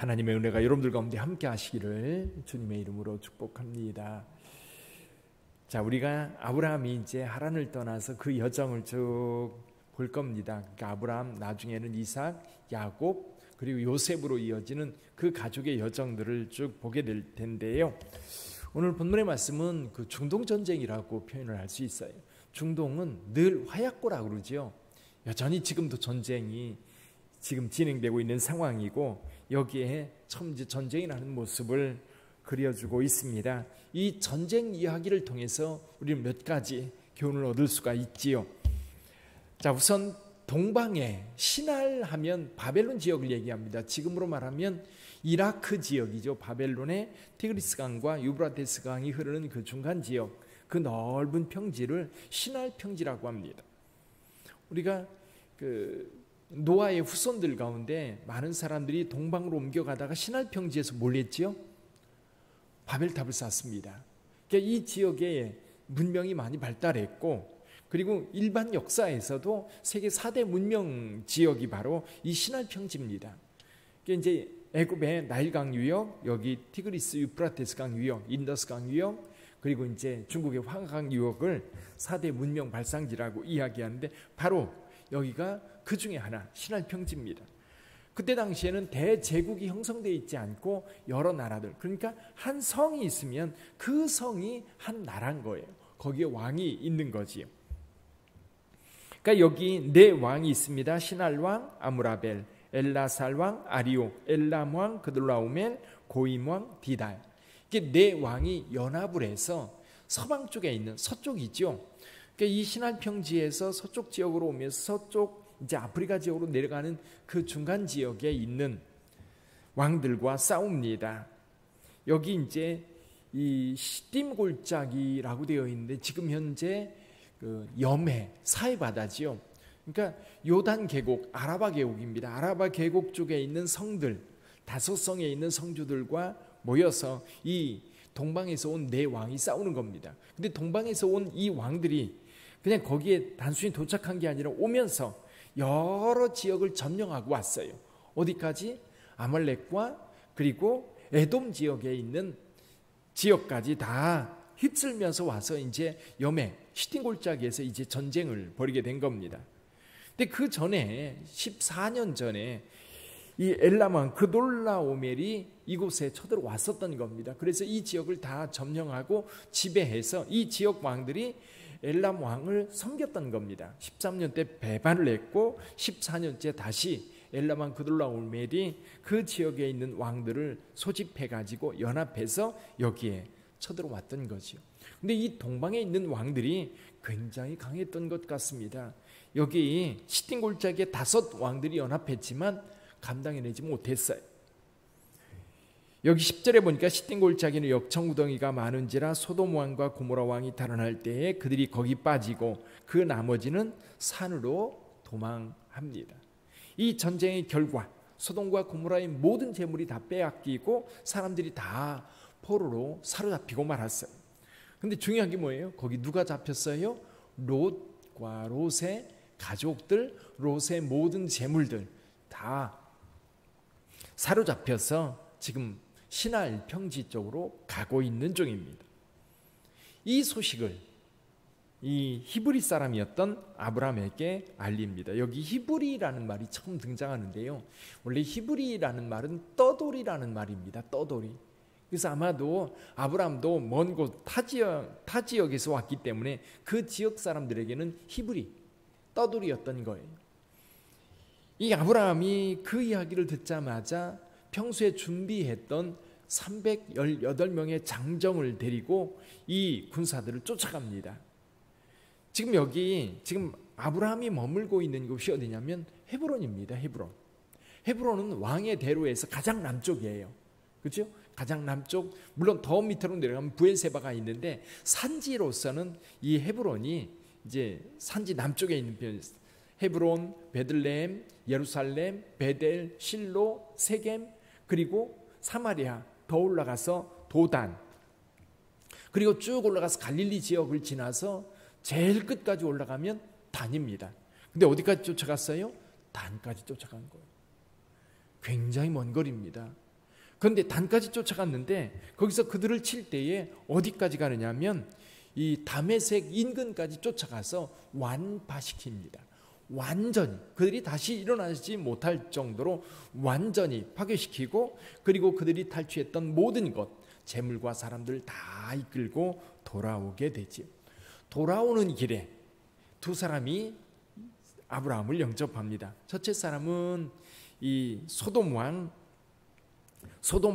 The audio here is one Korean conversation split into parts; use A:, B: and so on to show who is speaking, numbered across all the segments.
A: 하나님의 은혜가 여러분들 가운데 함께 하시기를 주님의 이름으로 축복합니다. 자, 우리가 아브라함이 이제 하란을 떠나서 그 여정을 쭉 볼 겁니다. 그러니까 아브라함, 나중에는 이삭, 야곱, 그리고 요셉으로 이어지는 그 가족의 여정들을 쭉 보게 될 텐데요. 오늘 본문의 말씀은 그 중동 전쟁이라고 표현을 할 수 있어요. 중동은 늘 화약고라고 그러죠. 여전히 지금도 전쟁이 지금 진행되고 있는 상황이고, 여기에 처음 이제 전쟁이 나는 모습을 그려주고 있습니다. 이 전쟁 이야기를 통해서 우리는 몇 가지 교훈을 얻을 수가 있지요. 자, 우선 동방에 시날 하면 바벨론 지역을 얘기합니다. 지금으로 말하면 이라크 지역이죠. 바벨론의 티그리스 강과 유브라테스 강이 흐르는 그 중간 지역, 그 넓은 평지를 시날 평지라고 합니다. 우리가 그 노아의 후손들 가운데 많은 사람들이 동방으로 옮겨가다가 시날 평지에서 뭘 했지요? 바벨탑을 쌓습니다. 그러니까 이 지역에 문명이 많이 발달했고, 그리고 일반 역사에서도 세계 4대 문명 지역이 바로 이 시날 평지입니다. 그러니까 이제 애굽의 나일강 유역, 여기 티그리스 유프라테스 강 유역, 인더스 강 유역, 그리고 이제 중국의 황강 유역을 4대 문명 발상지라고 이야기하는데, 바로 여기가 그 중에 하나, 시날 평지입니다. 그때 당시에는 대제국이 형성되어 있지 않고 여러 나라들, 그러니까 한 성이 있으면 그 성이 한 나라인 거예요. 거기에 왕이 있는 거지요. 그러니까 여기 네 왕이 있습니다. 시날 왕 아므라벨, 엘라살 왕 아리오, 엘람 왕 그돌라오멜, 고임 왕 디달. 이게 네 왕이 연합을 해서 서방 쪽에 있는, 서쪽이죠. 그러니까 이 시날 평지에서 서쪽 지역으로 오면서 서쪽 이제 아프리카 지역으로 내려가는 그 중간 지역에 있는 왕들과 싸웁니다. 여기 이제 이 시딤 골짜기라고 되어 있는데, 지금 현재 그 염해 사해바다지요. 그러니까 요단 계곡, 아라바 계곡입니다. 아라바 계곡 쪽에 있는 성들, 5성에 있는 성주들과 모여서 이 동방에서 온 네 왕이 싸우는 겁니다. 근데 동방에서 온 이 왕들이 그냥 거기에 단순히 도착한 게 아니라 오면서 여러 지역을 점령하고 왔어요. 어디까지? 아말렉과 그리고 에돔 지역에 있는 지역까지 다 휩쓸면서 와서 이제 염해 시딤 골짜기에서 이제 전쟁을 벌이게 된 겁니다. 근데 그 전에 14년 전에 이 엘람 왕 그돌라오멜이 이곳에 쳐들어왔었던 겁니다. 그래서 이 지역을 다 점령하고 지배해서 이 지역 왕들이 엘람 왕을 섬겼던 겁니다. 13년 때 배반을 했고 14년째 다시 엘람 왕 그돌라오멜이 그 지역에 있는 왕들을 소집해가지고 연합해서 여기에 쳐들어왔던 거죠. 근데 이 동방에 있는 왕들이 굉장히 강했던 것 같습니다. 여기 시딤 골짜기에 5 왕들이 연합했지만 감당해내지 못했어요. 여기 10절에 보니까 시딤 골짜기는 역청구덩이가 많은지라 소돔 왕과 고모라 왕이 달아날 때에 그들이 거기 빠지고 그 나머지는 산으로 도망합니다. 이 전쟁의 결과 소돔과 고모라의 모든 재물이 다 빼앗기고 사람들이 다 포로로 사로잡히고 말았어요. 근데 중요한 게 뭐예요? 거기 누가 잡혔어요? 롯과 롯의 가족들, 롯의 모든 재물들 다 사로잡혀서 지금 시날 평지 쪽으로 가고 있는 중입니다. 이 소식을 이 히브리 사람이었던 아브라함에게 알립니다. 여기 히브리라는 말이 처음 등장하는데요. 원래 히브리라는 말은 떠돌이라는 말입니다. 떠돌이. 그래서 아마도 아브라함도 먼 곳 타 지역에서 왔기 때문에 그 지역 사람들에게는 히브리, 떠돌이였던 거예요. 이 아브라함이 그 이야기를 듣자마자 평소에 준비했던 318명의 장정을 데리고 이 군사들을 쫓아갑니다. 지금 여기 지금 아브라함이 머물고 있는 곳이 어디냐면 헤브론입니다. 헤브론은 왕의 대로에서 가장 남쪽이에요. 그렇죠? 가장 남쪽, 물론 더 밑으로 내려가면 부엘세바가 있는데 산지로서는 이 헤브론이 이제 산지 남쪽에 있는 편이었어요. 헤브론, 베들레헴, 예루살렘, 베델, 실로, 세겜, 그리고 사마리아, 더 올라가서 도단, 그리고 쭉 올라가서 갈릴리 지역을 지나서 제일 끝까지 올라가면 단입니다. 근데 어디까지 쫓아갔어요? 단까지 쫓아간 거예요. 굉장히 먼 거리입니다. 그런데 단까지 쫓아갔는데 거기서 그들을 칠 때에 어디까지 가느냐 하면 이 다메섹 인근까지 쫓아가서 완파시킵니다. 완전히 그들이 다시 일어나지 못할 정도로 완전히 파괴시키고, 그리고 그들이 탈취했던 모든 것, 재물과 사람들 다 이끌고 돌아오게 되지요. 돌아오는 길에 두 사람이 아브라함을 영접합니다. 첫째 사람은 이 소돔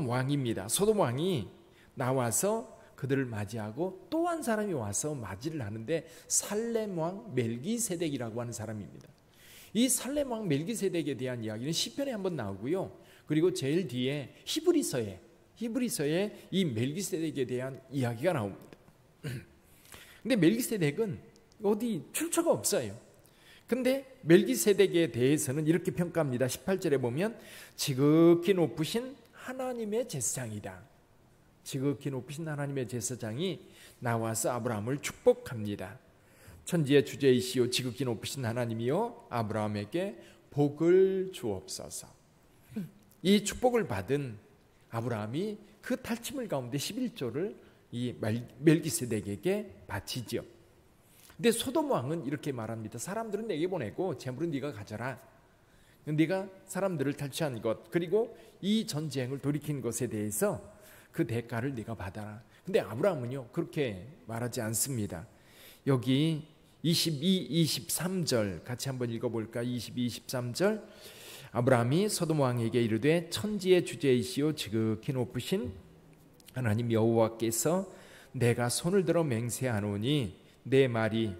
A: 왕입니다. 소돔 왕이 나와서 그들을 맞이하고 또 한 사람이 와서 맞이를 하는데 살렘 왕 멜기세덱이라고 하는 사람입니다. 이 살렘 왕 멜기세덱에 대한 이야기는 시편에 한번 나오고요. 그리고 제일 뒤에 히브리서에 이 멜기세덱에 대한 이야기가 나옵니다. 근데 멜기세덱은 어디 출처가 없어요. 근데 멜기세덱에 대해서는 이렇게 평가합니다. 18절에 보면 지극히 높으신 하나님의 제사장이다. 지극히 높으신 하나님의 제사장이 나와서 아브라함을 축복합니다. 천지의 주제이시오 지극히 높으신 하나님이요 아브라함에게 복을 주옵소서. 이 축복을 받은 아브라함이 그 탈취물 가운데 11조를 이 멜기세덱에게 바치죠. 근데 소돔 왕은 이렇게 말합니다. 사람들은 내게 보내고 재물은 네가 가져라. 네가 사람들을 탈취한 것, 그리고 이 전쟁을 돌이킨 것에 대해서 그 대가를 네가 받아라. 근데 아브라함은요 그렇게 말하지 않습니다. 여기 22, 23절 같이 한번 읽어볼까? 22, 23절 아브라함이 소돔 왕에게 이르되 천지의 주제이시오 지극히 높으신 하나님 여호와께서 내가 손을 들어 맹세하노니 내 말이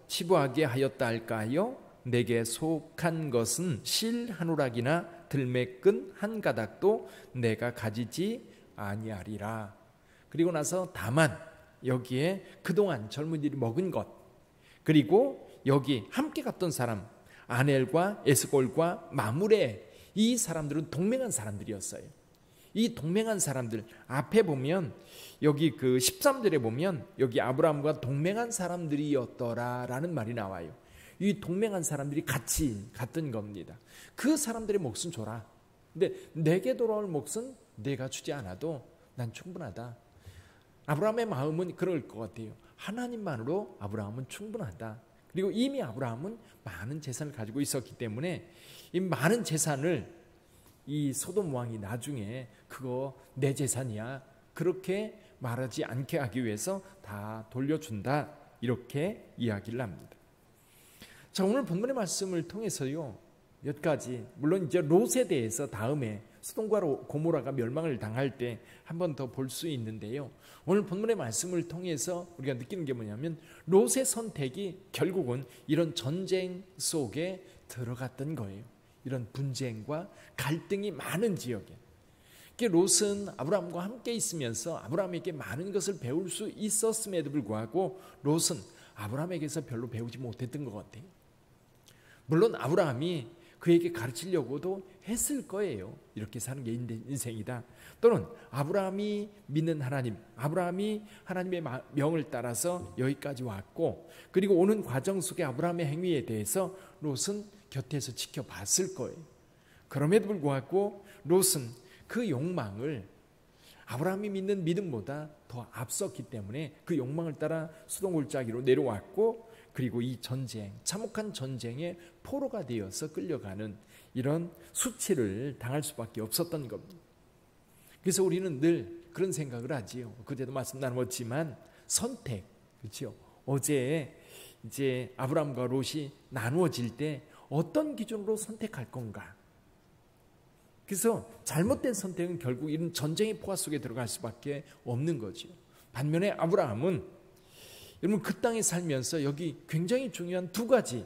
A: 치부하게 하였다 할까요? 내게 속한 것은 실 한 오락이나 들매끈 한 가닥도 내가 가지지 아니하리라. 그리고 나서 다만 여기에 그동안 젊은이들이 먹은 것, 그리고 여기 함께 갔던 사람 아넬과 에스골과 마므레, 이 사람들은 동맹한 사람들이었어요. 이 동맹한 사람들 앞에 보면 여기 그 13절에 보면 여기 아브라함과 동맹한 사람들이었더라라는 말이 나와요. 이 동맹한 사람들이 같이 갔던 겁니다. 그 사람들의 몫은 줘라. 근데 내게 돌아올 몫은 내가 주지 않아도 난 충분하다. 아브라함의 마음은 그럴 것 같아요. 하나님만으로 아브라함은 충분하다. 그리고 이미 아브라함은 많은 재산을 가지고 있었기 때문에 이 많은 재산을 이 소돔 왕이 나중에 그거 내 재산이야 그렇게 말하지 않게 하기 위해서 다 돌려준다, 이렇게 이야기를 합니다. 자, 오늘 본문의 말씀을 통해서요 몇 가지, 물론 이제 롯에 대해서 다음에 소돔과 고모라가 멸망을 당할 때 한 번 더 볼 수 있는데요, 오늘 본문의 말씀을 통해서 우리가 느끼는 게 뭐냐면 롯의 선택이 결국은 이런 전쟁 속에 들어갔던 거예요. 이런 분쟁과 갈등이 많은 지역에. 롯은 아브라함과 함께 있으면서 아브라함에게 많은 것을 배울 수 있었음에도 불구하고 롯은 아브라함에게서 별로 배우지 못했던 것 같아요. 물론 아브라함이 그에게 가르치려고도 했을 거예요. 이렇게 사는 게 인생이다. 또는 아브라함이 믿는 하나님, 아브라함이 하나님의 명을 따라서 여기까지 왔고, 그리고 오는 과정 속에 아브라함의 행위에 대해서 롯은 곁에서 지켜봤을 거예요. 그럼에도 불구하고 롯은 그 욕망을 아브라함이 믿는 믿음보다 더 앞섰기 때문에 그 욕망을 따라 수동 골짜기로 내려왔고, 그리고 이 전쟁, 참혹한 전쟁의 포로가 되어서 끌려가는 이런 수치를 당할 수밖에 없었던 겁니다. 그래서 우리는 늘 그런 생각을 하지요. 그때도 말씀 나누었지만 선택, 그렇죠? 어제 이제 아브라함과 롯이 나누어질 때 어떤 기준으로 선택할 건가? 그래서 잘못된 선택은 결국 이런 전쟁의 포화 속에 들어갈 수밖에 없는 거죠. 반면에 아브라함은 여러분 그 땅에 살면서 여기 굉장히 중요한 두 가지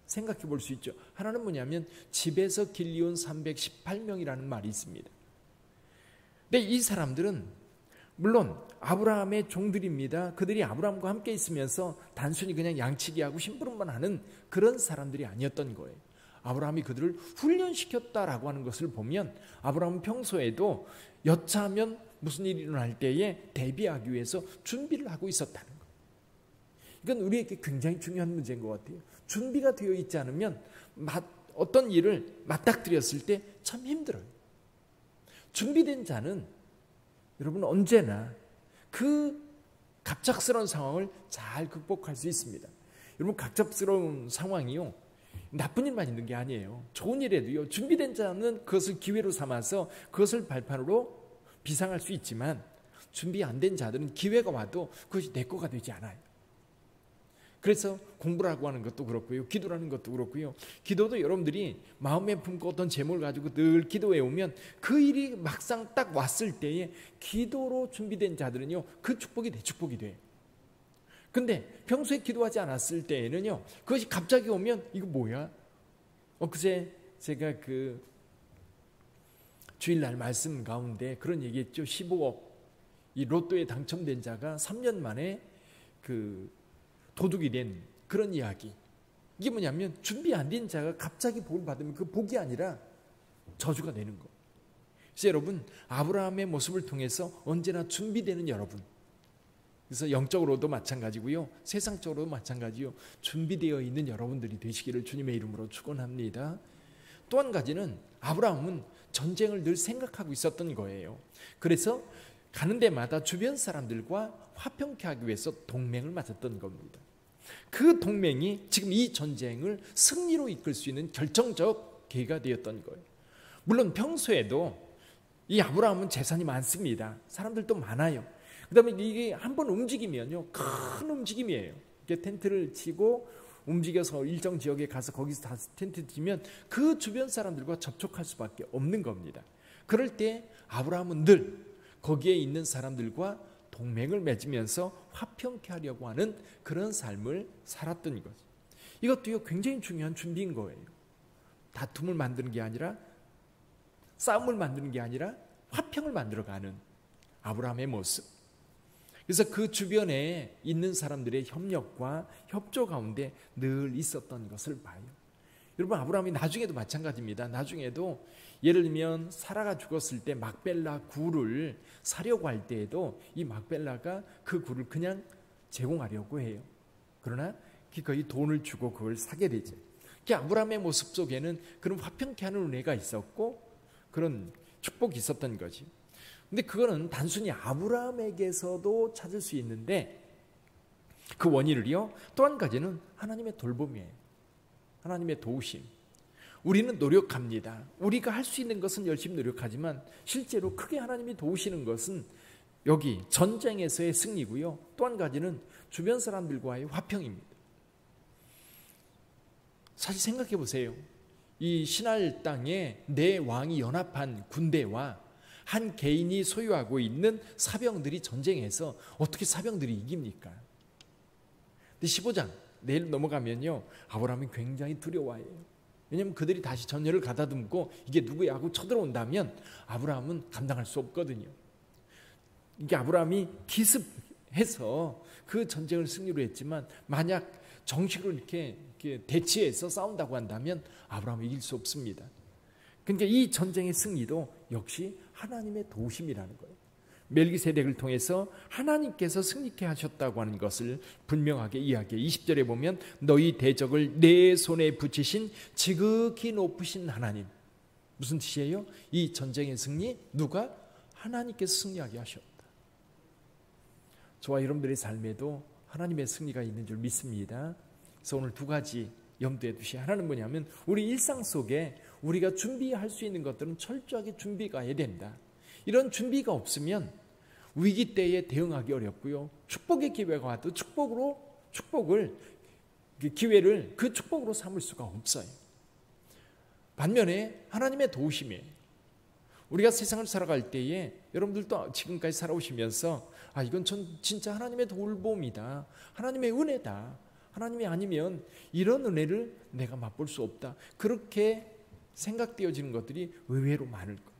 A: 생각해 볼 수 있죠. 하나는 뭐냐면 집에서 길리온 318명이라는 말이 있습니다. 근데 이 사람들은 물론 아브라함의 종들입니다. 그들이 아브라함과 함께 있으면서 단순히 그냥 양치기하고 심부름만 하는 그런 사람들이 아니었던 거예요. 아브라함이 그들을 훈련시켰다라고 하는 것을 보면 아브라함은 평소에도 여차하면 무슨 일이 일어날 때에 대비하기 위해서 준비를 하고 있었다는 거예요. 이건 우리에게 굉장히 중요한 문제인 것 같아요. 준비가 되어 있지 않으면 어떤 일을 맞닥뜨렸을 때 참 힘들어요. 준비된 자는 여러분 언제나 그 갑작스러운 상황을 잘 극복할 수 있습니다. 여러분 갑작스러운 상황이요, 나쁜 일만 있는 게 아니에요. 좋은 일에도요, 준비된 자는 그것을 기회로 삼아서 그것을 발판으로 비상할 수 있지만, 준비 안 된 자들은 기회가 와도 그것이 내 거가 되지 않아요. 그래서 공부라고 하는 것도 그렇고요, 기도라는 것도 그렇고요, 기도도 여러분들이 마음에 품고 어떤 제목을 가지고 늘 기도해 오면 그 일이 막상 딱 왔을 때에 기도로 준비된 자들은요, 그 축복이 내 축복이 돼요. 근데 평소에 기도하지 않았을 때에는요, 그것이 갑자기 오면 이거 뭐야? 그제 제가 그 주일날 말씀 가운데 그런 얘기했죠. 15억 이 로또에 당첨된 자가 3년 만에 그 도둑이 된 그런 이야기. 이게 뭐냐면 준비 안 된 자가 갑자기 복을 받으면 그 복이 아니라 저주가 되는 거. 그래서 여러분, 아브라함의 모습을 통해서 언제나 준비되는 여러분, 그래서 영적으로도 마찬가지고요, 세상적으로도 마찬가지요, 준비되어 있는 여러분들이 되시기를 주님의 이름으로 축원합니다. 또 한 가지는 아브라함은 전쟁을 늘 생각하고 있었던 거예요. 그래서 가는 데마다 주변 사람들과 화평케 하기 위해서 동맹을 맺었던 겁니다. 그 동맹이 지금 이 전쟁을 승리로 이끌 수 있는 결정적 계기가 되었던 거예요. 물론 평소에도 이 아브라함은 재산이 많습니다. 사람들도 많아요. 그 다음에 이게 한번 움직이면요, 큰 움직임이에요. 이렇게 텐트를 치고 움직여서 일정 지역에 가서 거기서 다 텐트 치면 그 주변 사람들과 접촉할 수밖에 없는 겁니다. 그럴 때 아브라함은 늘 거기에 있는 사람들과 동맹을 맺으면서 화평케 하려고 하는 그런 삶을 살았던 거죠. 이것도요, 굉장히 중요한 준비인 거예요. 다툼을 만드는 게 아니라, 싸움을 만드는 게 아니라 화평을 만들어가는 아브라함의 모습. 그래서 그 주변에 있는 사람들의 협력과 협조 가운데 늘 있었던 것을 봐요. 여러분, 아브라함이 나중에도 마찬가지입니다. 나중에도 예를 들면 사라가 죽었을 때 막벨라 굴을 사려고 할 때에도 이 막벨라가 그 굴을 그냥 제공하려고 해요. 그러나 거의 돈을 주고 그걸 사게 되죠. 아브라함의 모습 속에는 그런 화평케 하는 은혜가 있었고 그런 축복이 있었던 거지. 근데 그거는 단순히 아브라함에게서도 찾을 수 있는데, 그 원인을요, 또 한 가지는 하나님의 돌봄이에요. 하나님의 도우심. 우리는 노력합니다. 우리가 할 수 있는 것은 열심히 노력하지만 실제로 크게 하나님이 도우시는 것은 여기 전쟁에서의 승리고요, 또 한 가지는 주변 사람들과의 화평입니다. 사실 생각해 보세요. 이 신할 땅에 네 왕이 연합한 군대와 한 개인이 소유하고 있는 사병들이 전쟁에서 어떻게 사병들이 이깁니까? 근데 15장 내일 넘어가면요, 아브라함이 굉장히 두려워해요. 왜냐하면 그들이 다시 전열을 가다듬고 이게 누구야 하고 쳐들어온다면 아브라함은 감당할 수 없거든요. 이게 아브라함이 기습해서 그 전쟁을 승리로 했지만 만약 정식으로 이렇게 대치해서 싸운다고 한다면 아브라함은 이길 수 없습니다. 그러니까 이 전쟁의 승리도 역시 하나님의 도우심이라는 거예요. 멜기세덱을 통해서 하나님께서 승리케 하셨다고 하는 것을 분명하게 이야기해. 20절에 보면 너희 대적을 내 손에 붙이신 지극히 높으신 하나님. 무슨 뜻이에요? 이 전쟁의 승리 누가? 하나님께서 승리하게 하셨다. 저와 여러분들의 삶에도 하나님의 승리가 있는 줄 믿습니다. 그래서 오늘 두 가지 염두에 두시오. 하나는 뭐냐면 우리 일상 속에 우리가 준비할 수 있는 것들은 철저하게 준비가 해야 된다. 이런 준비가 없으면 위기 때에 대응하기 어렵고요, 축복의 기회가 와도 축복을 기회를 그 축복으로 삼을 수가 없어요. 반면에 하나님의 도우심이에요. 우리가 세상을 살아갈 때에 여러분들도 지금까지 살아오시면서 이건 진짜 하나님의 돌봄이다, 하나님의 은혜다, 하나님이 아니면 이런 은혜를 내가 맛볼 수 없다, 그렇게 생각되어지는 것들이 의외로 많을 거예요.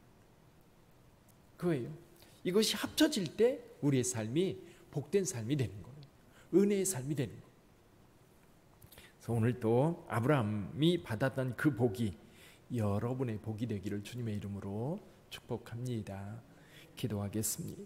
A: 그거예요. 이것이 합쳐질 때 우리의 삶이 복된 삶이 되는 거예요. 은혜의 삶이 되는 거예요. 그래서 오늘 또 아브라함이 받았던 그 복이 여러분의 복이 되기를 주님의 이름으로 축복합니다. 기도하겠습니다.